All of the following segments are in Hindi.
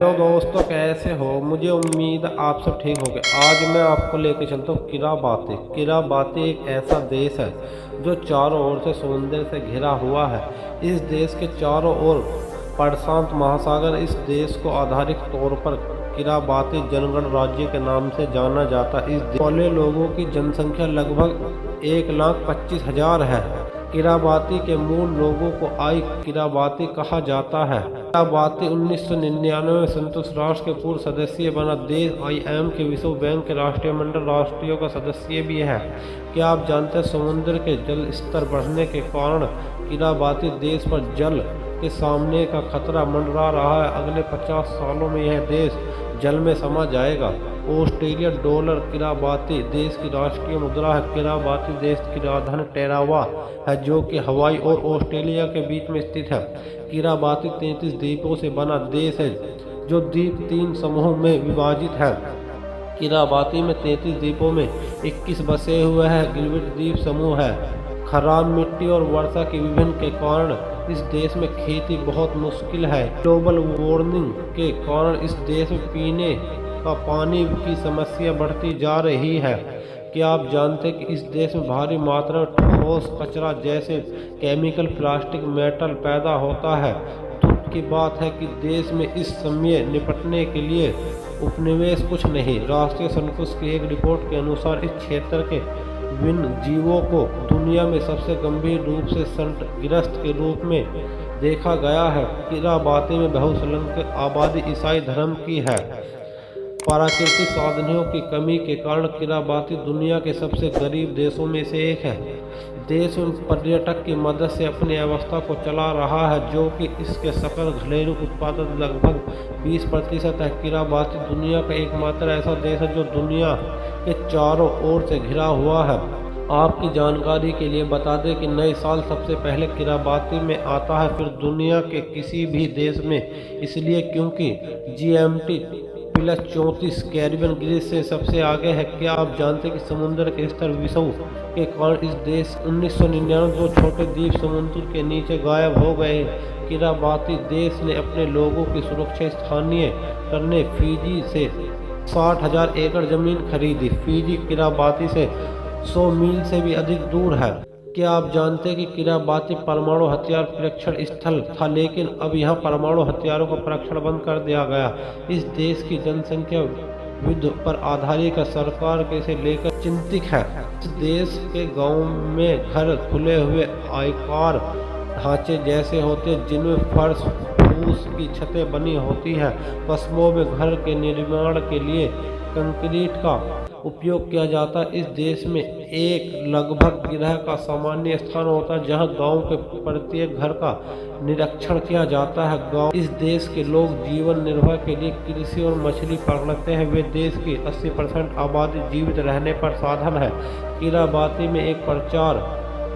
तो दोस्तों कैसे हो। मुझे उम्मीद है आप सब ठीक होंगे। आज मैं आपको लेके चलता हूँ किराबाती। किराबाती एक ऐसा देश है जो चारों ओर से समुंदर से घिरा हुआ है। इस देश के चारों ओर प्रशांत महासागर। इस देश को आधारिक तौर पर किराबाती जनगण राज्य के नाम से जाना जाता है। इस देश वाले लोगों की जनसंख्या लगभग 1,25,000 है। किराबाती के मूल लोगों को आई किराबाती कहा जाता है। किराबाती 1999 में संयुक्त राष्ट्र के पूर्व सदस्य बना देश। IM के विश्व बैंक के राष्ट्रमंडल राष्ट्रों का सदस्य भी है। क्या आप जानते हैं समुद्र के जल स्तर बढ़ने के कारण किराबाती देश पर जल के सामने का खतरा मंडरा रहा है। अगले 50 सालों में यह देश जल में समा जाएगा। ऑस्ट्रेलिया डॉलर किराबाती देश की राष्ट्रीय मुद्रा है। किराबाती देश की राजधानी टेरावा है जो कि हवाई और ऑस्ट्रेलिया के बीच में स्थित है। किराबाती 33 द्वीपों से बना देश है जो द्वीप 3 समूहों में विभाजित है। किराबाती में 33 द्वीपों में 21 बसे हुए हैं। गिलबिट द्वीप समूह है। खराब मिट्टी और वर्षा की विभिन्न के कारण इस देश में खेती बहुत मुश्किल है। ग्लोबल वार्मिंग के कारण इस देश में पीने का पानी की समस्या बढ़ती जा रही है। क्या आप जानते हैं कि इस देश में भारी मात्रा में ठोस कचरा जैसे केमिकल, प्लास्टिक, मेटल पैदा होता है। दुख की बात है कि देश में इस समय निपटने के लिए उपनिवेश कुछ नहीं। राष्ट्रीय संकुश की एक रिपोर्ट के अनुसार इस क्षेत्र के विभिन्न जीवों को दुनिया में सबसे गंभीर रूप से संकटग्रस्त के रूप में देखा गया है। किराबाती में बहुसंख्यक आबादी ईसाई धर्म की है। प्राकृतिक साधनों की कमी के कारण किराबाती दुनिया के सबसे गरीब देशों में से एक है। देश में पर्यटक की मदद से अपनी अवस्था को चला रहा है जो कि इसके सकल घरेलू उत्पादन लगभग 20% है। किराबाती दुनिया का एकमात्र ऐसा देश है जो दुनिया के चारों ओर से घिरा हुआ है। आपकी जानकारी के लिए बता दें कि नए साल सबसे पहले किराबाती में आता है, फिर दुनिया के किसी भी देश में, इसलिए क्योंकि GMT +34 कैरिबियन ग्रीस से सबसे आगे है। क्या आप जानते हैं कि समुद्र के स्तर विश्व के कारण इस देश 1999 दो छोटे द्वीप समुद्र के नीचे गायब हो गए। किराबाती देश ने अपने लोगों की सुरक्षा स्थानीय करने फिजी से 60,000 एकड़ जमीन खरीदी। फिजी किराबाती से 100 मील से भी अधिक दूर है। क्या आप जानते हैं कि किराबाती परमाणु हथियार परीक्षण स्थल था, लेकिन अब यहां परमाणु हथियारों का परीक्षण बंद कर दिया गया। इस देश की जनसंख्या युद्ध पर आधारित है। सरकार के इसे लेकर चिंतित है। इस देश के गांव में घर खुले हुए आयताकार ढांचे जैसे होते हैं जिनमें फर्श फूस की छतें बनी होती है। कस्बों में घर के निर्माण के लिए कंक्रीट का उपयोग किया जाता है। इस देश में एक लगभग गृह का सामान्य स्थान होता है जहां गांव के प्रत्येक घर का निरीक्षण किया जाता है। गांव इस देश के लोग जीवन निर्वाह के लिए कृषि और मछली पकड़ते हैं। वे देश की 80% आबादी जीवित रहने पर साधन है। किराबाती में एक प्रचार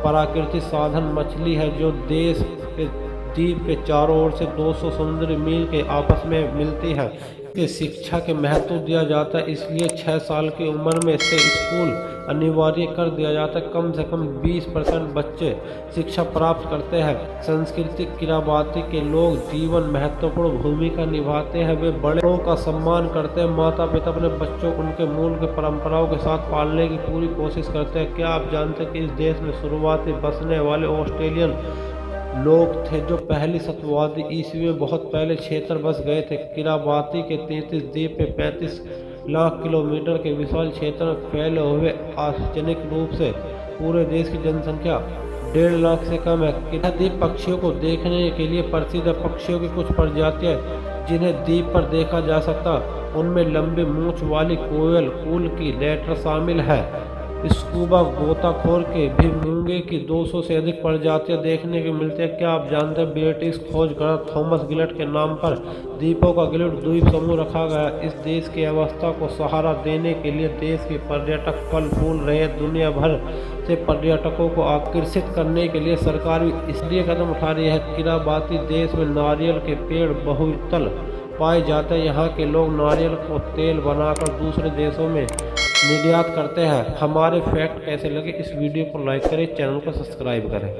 प्राकृतिक साधन मछली है जो देश के द्वीप के चारों ओर से 200 समुद्री मील के आपस में मिलती है। इसे शिक्षा के महत्व दिया जाता है, इसलिए 6 साल की उम्र में से स्कूल अनिवार्य कर दिया जाता है। कम से कम 20% बच्चे शिक्षा प्राप्त करते हैं। सांस्कृतिक किराबाती के लोग जीवन महत्वपूर्ण भूमिका निभाते हैं। वे बड़ों का सम्मान करते हैं। माता पिता अपने बच्चों को उनके मूल के परंपराओं के साथ पालने की पूरी कोशिश करते हैं। क्या आप जानते हैं कि इस देश में शुरुआती बसने वाले ऑस्ट्रेलियन लोग थे जो पहली शताब्दी ईस्वी में बहुत पहले क्षेत्र बस गए थे। किराबाती के 33 द्वीप में 35 लाख किलोमीटर के विशाल क्षेत्र में फैले हुए आश्चर्यजनक रूप से पूरे देश की जनसंख्या 1.5 लाख से कम है। यह द्वीप पक्षियों को देखने के लिए प्रसिद्ध है। पक्षियों की कुछ प्रजातियां जिन्हें द्वीप पर देखा जा सकता उनमें लंबी मूंछ वाली कोयल कुल की लेटर शामिल है। स्कूबा गोताखोर के भी मूंगे की 200 से अधिक प्रजातियां देखने को मिलती है। क्या आप जानते हैं ब्रिटिश खोजकर्ता थॉमस गिलट के नाम पर द्वीपों का गिलट द्वीप समूह रखा गया। इस देश की अवस्था को सहारा देने के लिए देश के पर्यटक फल फूल रहे। दुनिया भर से पर्यटकों को आकर्षित करने के लिए सरकार भी इसलिए कदम उठा रही है। किराबाती देश में नारियल के पेड़ बहुतल पाए जाते हैं। यहाँ के लोग नारियल को तेल बनाकर दूसरे देशों में निर्यात करते हैं। हमारे फैक्ट कैसे लगे इस वीडियो को लाइक करें, चैनल को सब्सक्राइब करें।